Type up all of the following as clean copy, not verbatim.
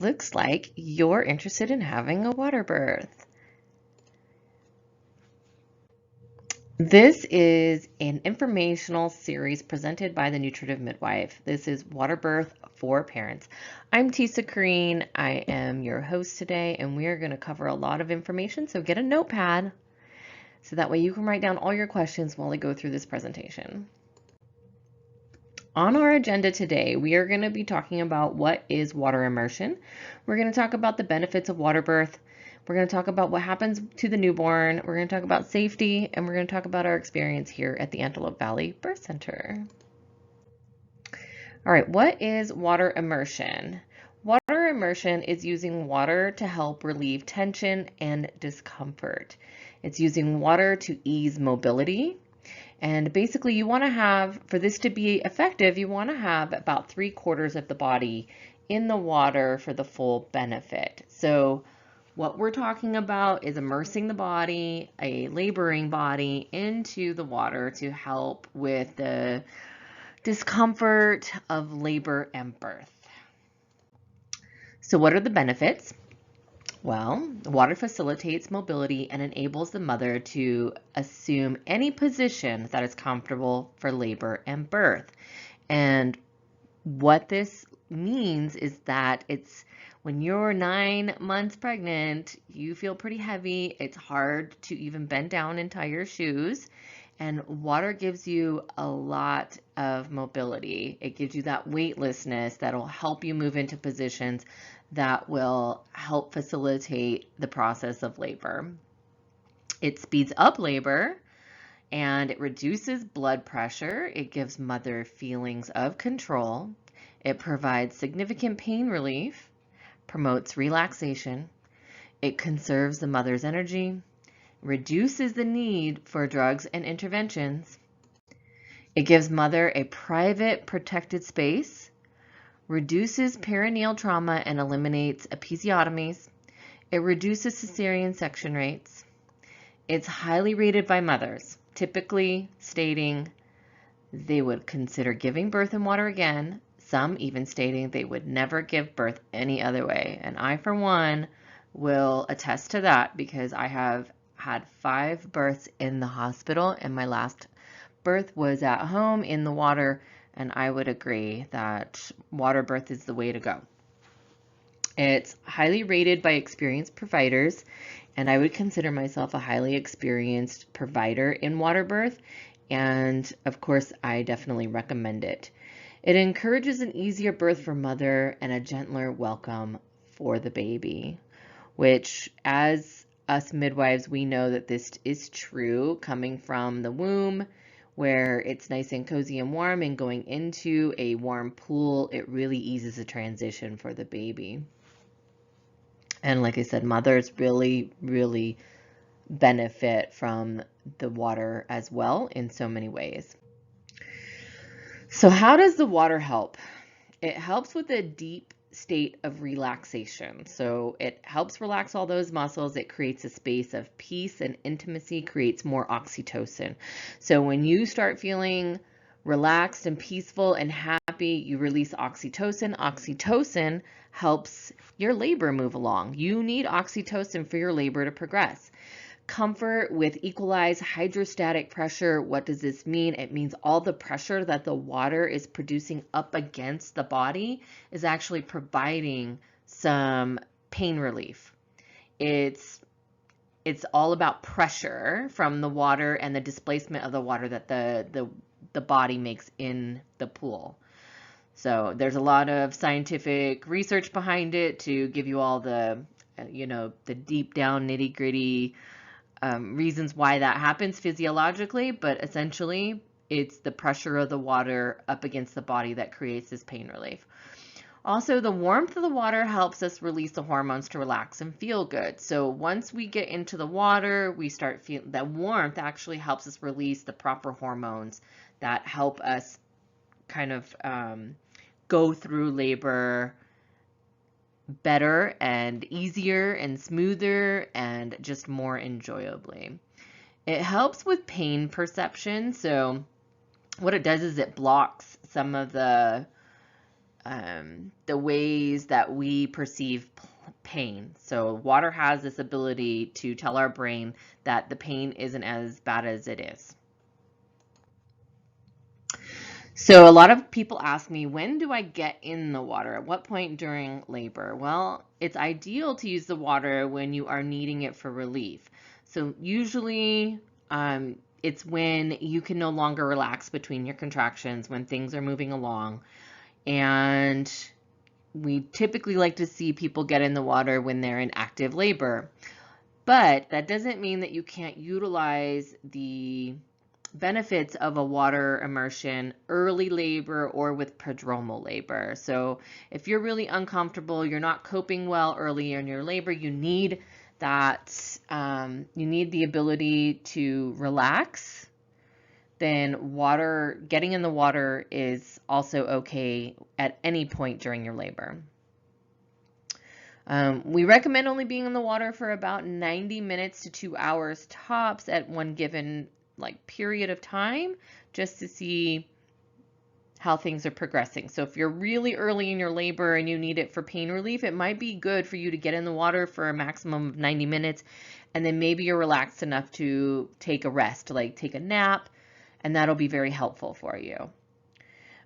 Looks like you're interested in having a water birth. This is an informational series presented by the Nutritive Midwife. This is Water Birth for Parents. I'm Tisa Kareen. I am your host today, and we are going to cover a lot of information, so get a notepad so that way you can write down all your questions while I go through this presentation. On our agenda today, we are going to be talking about what is water immersion. We're going to talk about the benefits of water birth. We're going to talk about what happens to the newborn. We're going to talk about safety, and we're going to talk about our experience here at the Antelope Valley Birth Center. All right, what is water immersion? Water immersion is using water to help relieve tension and discomfort. It's using water to ease mobility. And basically you want to have, for this to be effective, you want to have about 3/4 of the body in the water for the full benefit. So what we're talking about is immersing the body, a laboring body, into the water to help with the discomfort of labor and birth. So what are the benefits? Well, water facilitates mobility and enables the mother to assume any position that is comfortable for labor and birth. And what this means is that it's when you're 9 months pregnant, you feel pretty heavy. It's hard to even bend down and tie your shoes. And water gives you a lot of mobility. It gives you that weightlessness that'll help you move into positions that will help facilitate the process of labor. It speeds up labor and it reduces blood pressure. It gives mother feelings of control. It provides significant pain relief, promotes relaxation. It conserves the mother's energy, reduces the need for drugs and interventions. It gives mother a private, protected space, reduces perineal trauma and eliminates episiotomies. It reduces cesarean section rates. It's highly rated by mothers, typically stating they would consider giving birth in water again, some even stating they would never give birth any other way. And I, for one, will attest to that because I have had 5 births in the hospital and my last birth was at home in the water, and I would agree that water birth is the way to go. It's highly rated by experienced providers, and I would consider myself a highly experienced provider in water birth, and of course I definitely recommend it. It encourages an easier birth for mother and a gentler welcome for the baby, which as us midwives, we know that this is true coming from the womb where it's nice and cozy and warm, and going into a warm pool, it really eases the transition for the baby. And like I said, mothers really, really benefit from the water as well in so many ways. So how does the water help? It helps with a deep state of relaxation. So it helps relax all those muscles. It creates a space of peace and intimacy, creates more oxytocin. So when you start feeling relaxed and peaceful and happy, you release oxytocin. Oxytocin helps your labor move along. You need oxytocin for your labor to progress. Comfort with equalized hydrostatic pressure. What does this mean? It means all the pressure that the water is producing up against the body is actually providing some pain relief. It's all about pressure from the water and the displacement of the water that the body makes in the pool. So there's a lot of scientific research behind it to give you all the the deep down nitty-gritty reasons why that happens physiologically, but essentially it's the pressure of the water up against the body that creates this pain relief. Also, the warmth of the water helps us release the hormones to relax and feel good. So once we get into the water, we start feeling that warmth actually helps us release the proper hormones that help us kind of go through labor better and easier and smoother and just more enjoyably. It helps with pain perception. So what it does is it blocks some of the the ways that we perceive pain. So water has this ability to tell our brain that the pain isn't as bad as it is. So a lot of people ask me, when do I get in the water? At what point during labor? Well, it's ideal to use the water when you are needing it for relief. So usually it's when you can no longer relax between your contractions, when things are moving along. And we typically like to see people get in the water when they're in active labor. But that doesn't mean that you can't utilize the benefits of a water immersion early labor or with prodromal labor. So if you're really uncomfortable, you're not coping well early in your labor, you need that, you need the ability to relax, then getting in the water is also okay at any point during your labor. We recommend only being in the water for about 90 minutes to 2 hours tops at one given period of time, just to see how things are progressing. So if you're really early in your labor and you need it for pain relief, it might be good for you to get in the water for a maximum of 90 minutes, and then maybe you're relaxed enough to take a rest, like take a nap, and that'll be very helpful for you.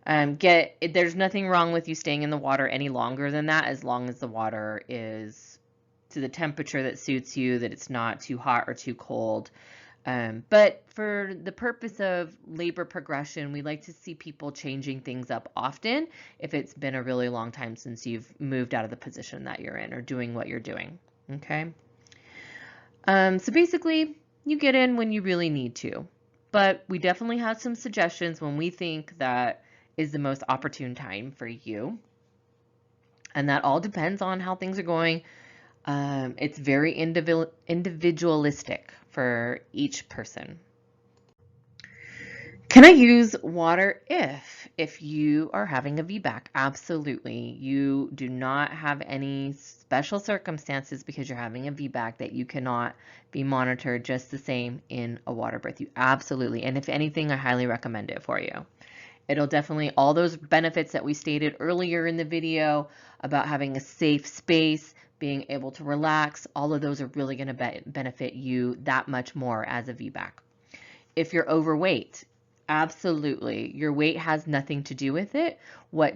There's nothing wrong with you staying in the water any longer than that, as long as the water is to the temperature that suits you, that it's not too hot or too cold. But for the purpose of labor progression, we like to see people changing things up often if it's been a really long time since you've moved out of the position that you're in or doing what you're doing. Okay. So basically, you get in when you really need to, but we definitely have some suggestions when we think that is the most opportune time for you. And that all depends on how things are going. It's very individualistic for each person. Can I use water if you are having a VBAC? Absolutely. You do not have any special circumstances because you're having a VBAC that you cannot be monitored just the same in a water birth. You absolutely, and if anything, I highly recommend it for you. It'll definitely, all those benefits that we stated earlier in the video about having a safe space, being able to relax, all of those are really going to benefit you that much more as a VBAC. If you're overweight, absolutely, your weight has nothing to do with it. What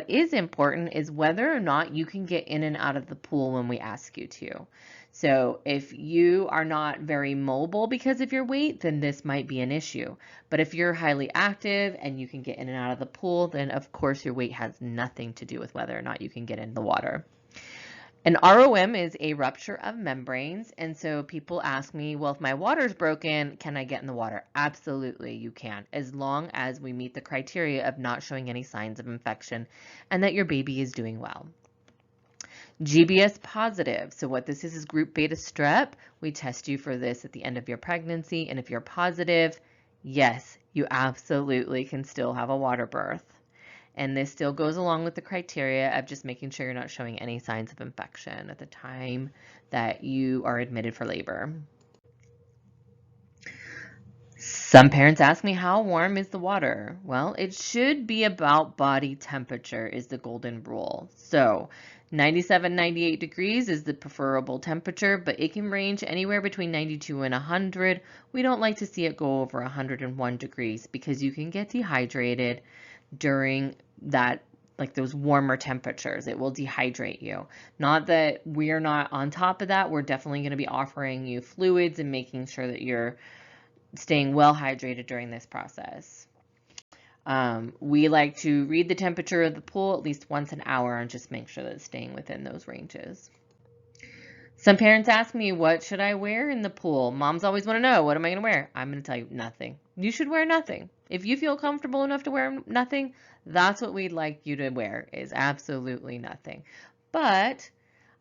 is important is whether or not you can get in and out of the pool when we ask you to. So if you are not very mobile because of your weight, then this might be an issue. But if you're highly active and you can get in and out of the pool, then of course your weight has nothing to do with whether or not you can get in the water. An ROM is a rupture of membranes, and so people ask me, well, if my water's broken, can I get in the water? Absolutely, you can, as long as we meet the criteria of not showing any signs of infection and that your baby is doing well. GBS positive. So what this is group beta strep. We test you for this at the end of your pregnancy. And if you're positive, yes, you absolutely can still have a water birth. And this still goes along with the criteria of just making sure you're not showing any signs of infection at the time that you are admitted for labor. Some parents ask me, how warm is the water? Well, it should be about body temperature is the golden rule. So 97, 98 degrees is the preferable temperature, but it can range anywhere between 92 and 100. We don't like to see it go over 101 degrees because you can get dehydrated during that, like those warmer temperatures. It will dehydrate you. Not that we're not on top of that. We're definitely going to be offering you fluids and making sure that you're staying well hydrated during this process. We like to read the temperature of the pool at least once an hour and just make sure that it's staying within those ranges. Some parents ask me, what should I wear in the pool? Moms always want to know, what am I going to wear? I'm going to tell you, nothing. You should wear nothing. If you feel comfortable enough to wear nothing, that's what we'd like you to wear, is absolutely nothing. But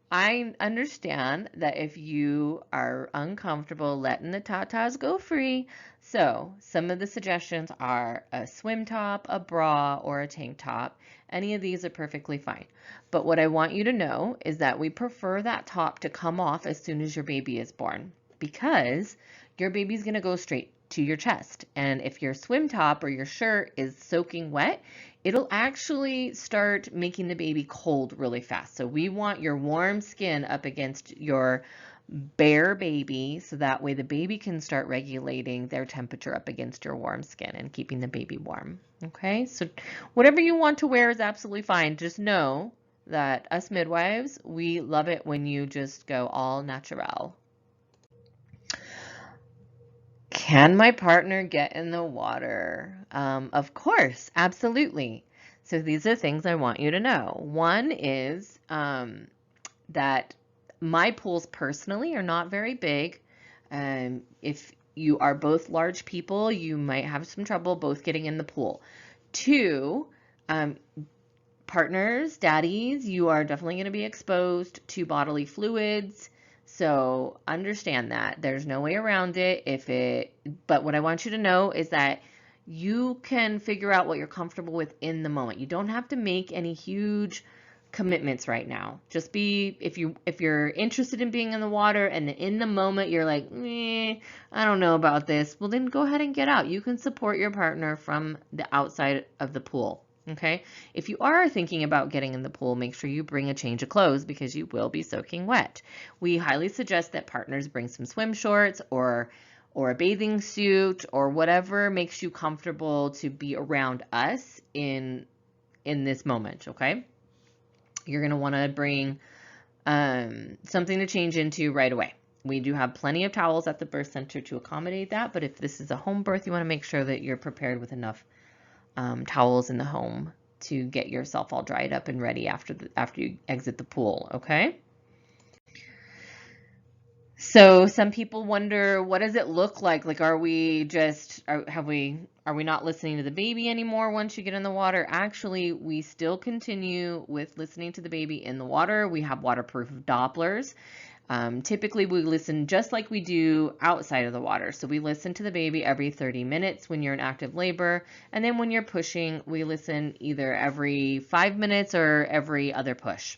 I understand that if you are uncomfortable letting the tatas go free, so some of the suggestions are a swim top, a bra, or a tank top. Any of these are perfectly fine. But what I want you to know is that we prefer that top to come off as soon as your baby is born, because your baby's going to go straight to your chest. And if your swim top or your shirt is soaking wet, it'll actually start making the baby cold really fast. So we want your warm skin up against your bare baby, so that way the baby can start regulating their temperature up against your warm skin and keeping the baby warm. Okay, so whatever you want to wear is absolutely fine. Just know that us midwives, we love it when you just go all natural. Can my partner get in the water? Of course, absolutely. So these are things I want you to know. One is that my pools personally are not very big. If you are both large people, you might have some trouble both getting in the pool. Two, partners, daddies, you are definitely going to be exposed to bodily fluids. So understand that there's no way around it. But what I want you to know is that you can figure out what you're comfortable with in the moment. You don't have to make any huge commitments right now. Just be, if you're interested in being in the water and in the moment you're like, I don't know about this, well then go ahead and get out. You can support your partner from the outside of the pool. Okay. If you are thinking about getting in the pool, make sure you bring a change of clothes because you will be soaking wet. We highly suggest that partners bring some swim shorts or a bathing suit or whatever makes you comfortable to be around us in this moment. Okay. You're going to want to bring something to change into right away. We do have plenty of towels at the birth center to accommodate that, but if this is a home birth, you want to make sure that you're prepared with enough towels in the home to get yourself all dried up and ready after you exit the pool, okay? So some people wonder, what does it look like? Like, are we not listening to the baby anymore once you get in the water? Actually, we still continue with listening to the baby in the water. We have waterproof Dopplers. Typically, we listen just like we do outside of the water. So we listen to the baby every 30 minutes when you're in active labor. And then when you're pushing, we listen either every 5 minutes or every other push.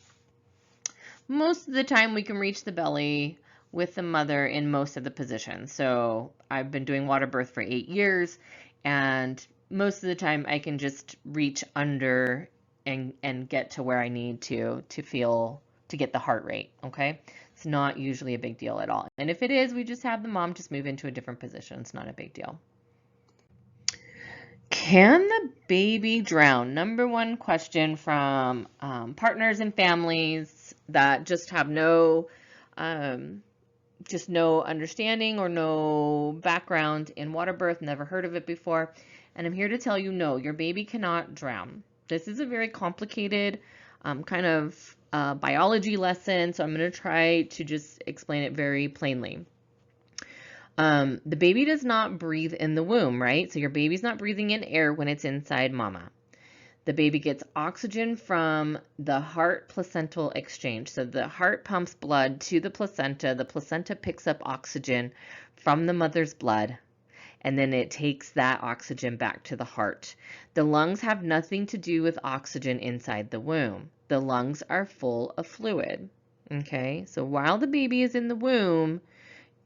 Most of the time, we can reach the belly with the mother in most of the positions. So I've been doing water birth for 8 years, and most of the time I can just reach under and get to where I need to get the heart rate, okay? It's not usually a big deal at all. And if it is, we just have the mom just move into a different position. It's not a big deal. Can the baby drown? Number one question from partners and families that just have no understanding or no background in water birth, never heard of it before. And I'm here to tell you, no, your baby cannot drown. This is a very complicated kind of biology lesson, so I'm going to try to just explain it very plainly. The baby does not breathe in the womb, right? So your baby's not breathing in air when it's inside mama. The baby gets oxygen from the heart-placental exchange. So the heart pumps blood to the placenta picks up oxygen from the mother's blood, and then it takes that oxygen back to the heart. The lungs have nothing to do with oxygen inside the womb. The lungs are full of fluid, okay? So while the baby is in the womb,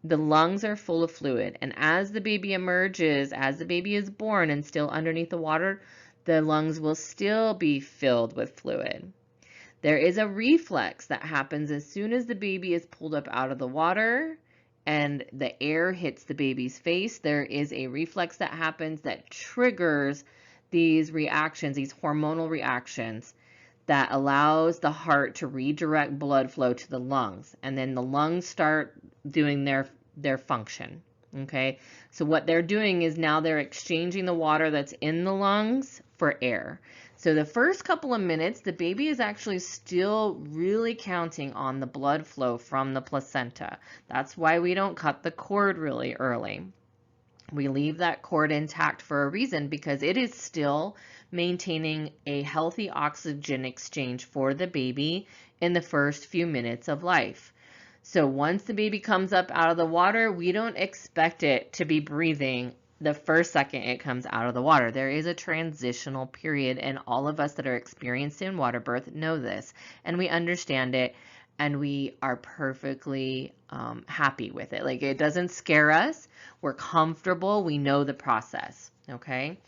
the lungs are full of fluid, and as the baby emerges, as the baby is born and still underneath the water, the lungs will still be filled with fluid. There is a reflex that happens as soon as the baby is pulled up out of the water and the air hits the baby's face. There is a reflex that happens that triggers these reactions, these hormonal reactions, that allows the heart to redirect blood flow to the lungs. And then the lungs start doing their function. Okay, so what they're doing is now they're exchanging the water that's in the lungs for air. So the first couple of minutes, the baby is actually still really counting on the blood flow from the placenta. That's why we don't cut the cord really early. We leave that cord intact for a reason, because it is still maintaining a healthy oxygen exchange for the baby in the first few minutes of life. So once the baby comes up out of the water, we don't expect it to be breathing the first second it comes out of the water. There is a transitional period, and all of us that are experienced in water birth know this, and we understand it, and we are perfectly happy with it. Like, it doesn't scare us. We're comfortable. We know the process, okay?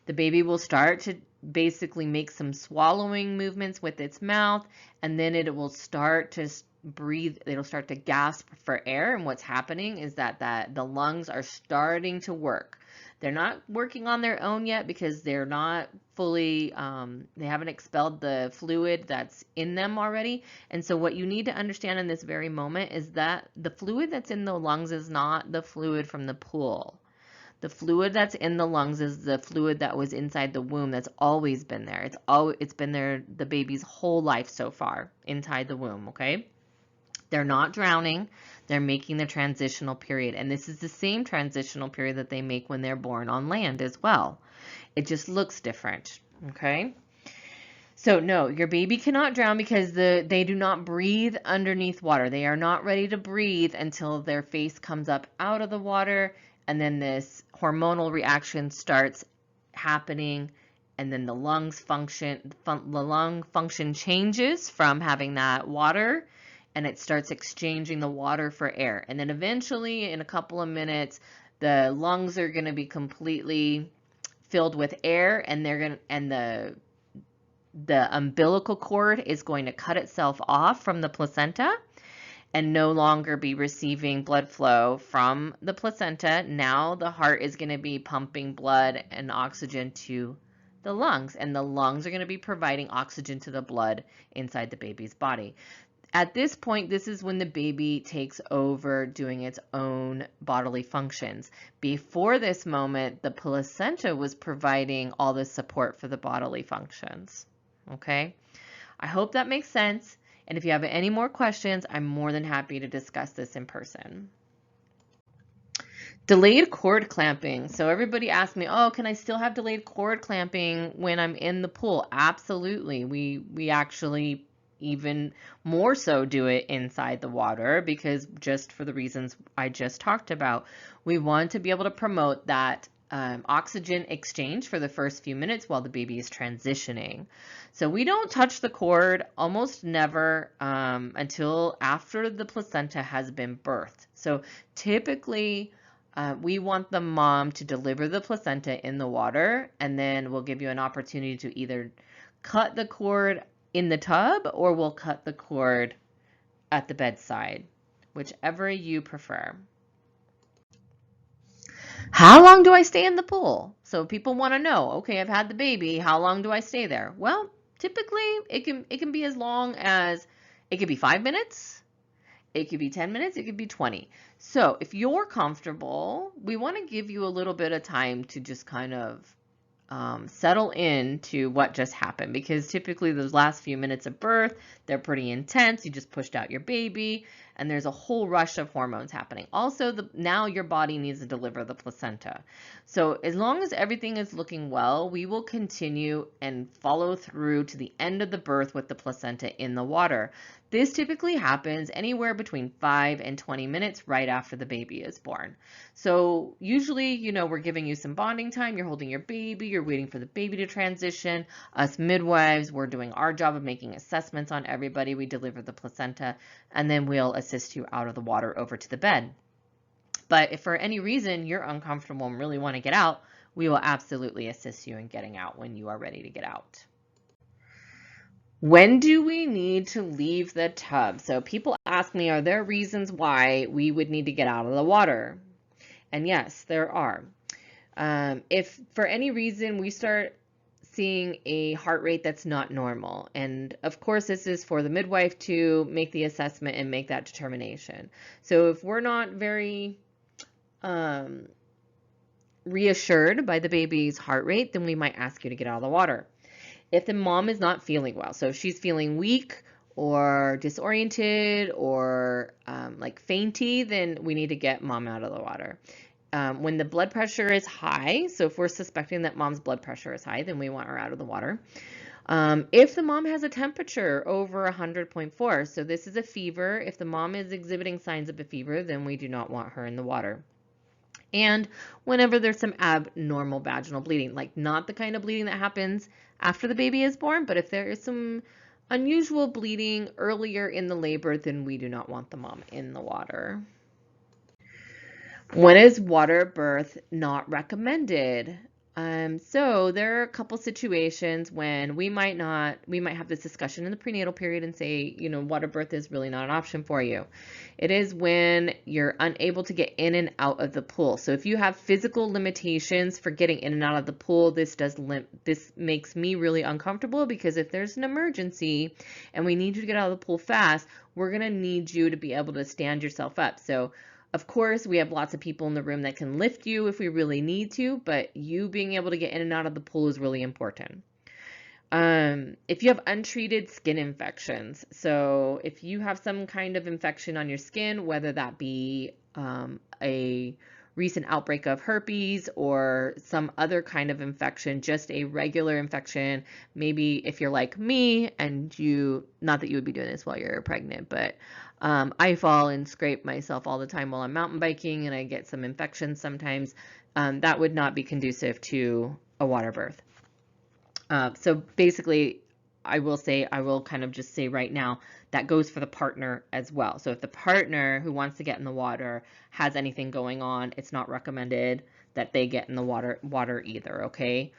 The baby will start to basically make some swallowing movements with its mouth, and then it will start to breathe. It'll start to gasp for air. And what's happening is that the lungs are starting to work. They're not working on their own yet because they're not fully, they haven't expelled the fluid that's in them already. And so what you need to understand in this very moment is that the fluid that's in the lungs is not the fluid from the pool. The fluid that's in the lungs is the fluid that was inside the womb that's always been there. It's been there the baby's whole life so far inside the womb, okay? They're not drowning. They're making the transitional period. And this is the same transitional period that they make when they're born on land as well. It just looks different, okay? So no, your baby cannot drown because they do not breathe underneath water. They are not ready to breathe until their face comes up out of the water, and then this hormonal reaction starts happening, and then the lung function changes from having that water, and it starts exchanging the water for air. And then eventually, in a couple of minutes, the lungs are going to be completely filled with air, and the umbilical cord is going to cut itself off from the placenta and no longer be receiving blood flow from the placenta. Now the heart is going to be pumping blood and oxygen to the lungs, and the lungs are going to be providing oxygen to the blood inside the baby's body. At this point, this is when the baby takes over doing its own bodily functions. Before this moment, the placenta was providing all the support for the bodily functions. Okay, I hope that makes sense. And if you have any more questions, I'm more than happy to discuss this in person. Delayed cord clamping. So everybody asked me, oh, can I still have delayed cord clamping when I'm in the pool? Absolutely. We actually even more so do it inside the water, because just for the reasons I just talked about, we want to be able to promote that oxygen exchange for the first few minutes while the baby is transitioning. So we don't touch the cord almost never until after the placenta has been birthed. So typically we want the mom to deliver the placenta in the water, and then we'll give you an opportunity to either cut the cord in the tub or we'll cut the cord at the bedside, whichever you prefer. How long do I stay in the pool? So people want to know, okay, I've had the baby, how long do I stay there? Well, typically it can be as long as, it could be 5 minutes, it could be 10 minutes, it could be 20. So if you're comfortable, we want to give you a little bit of time to just kind of settle into what just happened, because typically those last few minutes of birth, they're pretty intense. You just pushed out your baby and there's a whole rush of hormones happening. Also, now your body needs to deliver the placenta. So as long as everything is looking well, we will continue and follow through to the end of the birth with the placenta in the water. This typically happens anywhere between 5 and 20 minutes right after the baby is born. So usually, you know, we're giving you some bonding time. You're holding your baby, you're waiting for the baby to transition. Us midwives, we're doing our job of making assessments on everybody. We deliver the placenta, and then we'll assist you out of the water over to the bed. But if for any reason you're uncomfortable and really want to get out, we will absolutely assist you in getting out when you are ready to get out. When do we need to leave the tub? So people ask me, are there reasons why we would need to get out of the water? And yes, there are. If for any reason we start seeing a heart rate that's not normal, and of course this is for the midwife to make the assessment and make that determination. So if we're not very reassured by the baby's heart rate, then we might ask you to get out of the water. If the mom is not feeling well, so if she's feeling weak or disoriented or like fainty, then we need to get mom out of the water. When the blood pressure is high, so if we're suspecting that mom's blood pressure is high, then we want her out of the water. If the mom has a temperature over 100.4, so this is a fever, if the mom is exhibiting signs of a fever, then we do not want her in the water. And whenever there's some abnormal vaginal bleeding, like not the kind of bleeding that happens after the baby is born, but if there is some unusual bleeding earlier in the labor, then we do not want the mom in the water. When is water birth not recommended? So there are a couple situations when we might have this discussion in the prenatal period and say, water birth is really not an option for you. It is when you're unable to get in and out of the pool. So if you have physical limitations for getting in and out of the pool, this makes me really uncomfortable, because if there's an emergency and we need you to get out of the pool fast, we're going to need you to be able to stand yourself up. So of course, we have lots of people in the room that can lift you if we really need to, but you being able to get in and out of the pool is really important. If you have untreated skin infections, so if you have some kind of infection on your skin, whether that be a recent outbreak of herpes or some other kind of infection, just a regular infection, maybe if you're like me and not that you would be doing this while you're pregnant, but I fall and scrape myself all the time while I'm mountain biking and I get some infections sometimes, that would not be conducive to a water birth. So basically, I will kind of just say right now, that goes for the partner as well. So if the partner who wants to get in the water has anything going on, it's not recommended that they get in the water either, okay?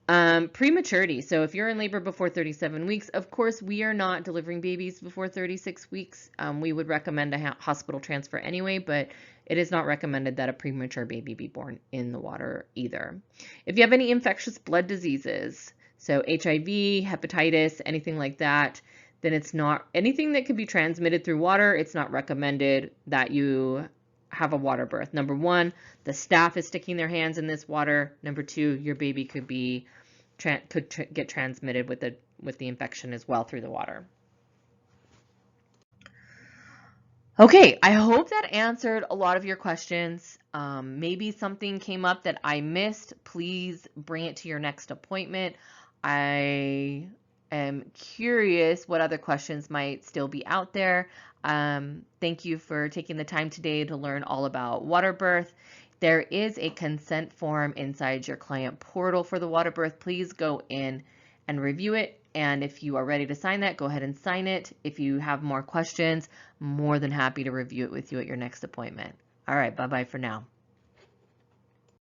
Prematurity. So if you're in labor before 37 weeks, of course, we are not delivering babies before 36 weeks. We would recommend a hospital transfer anyway, but it is not recommended that a premature baby be born in the water either. If you have any infectious blood diseases, so HIV, hepatitis, anything like that, then it's not anything that could be transmitted through water. It's not recommended that you have a water birth. Number one, the staff is sticking their hands in this water. Number two, your baby could get transmitted with the infection as well through the water. Okay, I hope that answered a lot of your questions. Maybe something came up that I missed. Please bring it to your next appointment. I am curious what other questions might still be out there. Thank you for taking the time today to learn all about water birth. There is a consent form inside your client portal for the water birth. Please go in and review it. And if you are ready to sign that, go ahead and sign it. If you have more questions, more than happy to review it with you at your next appointment. All right, bye-bye for now.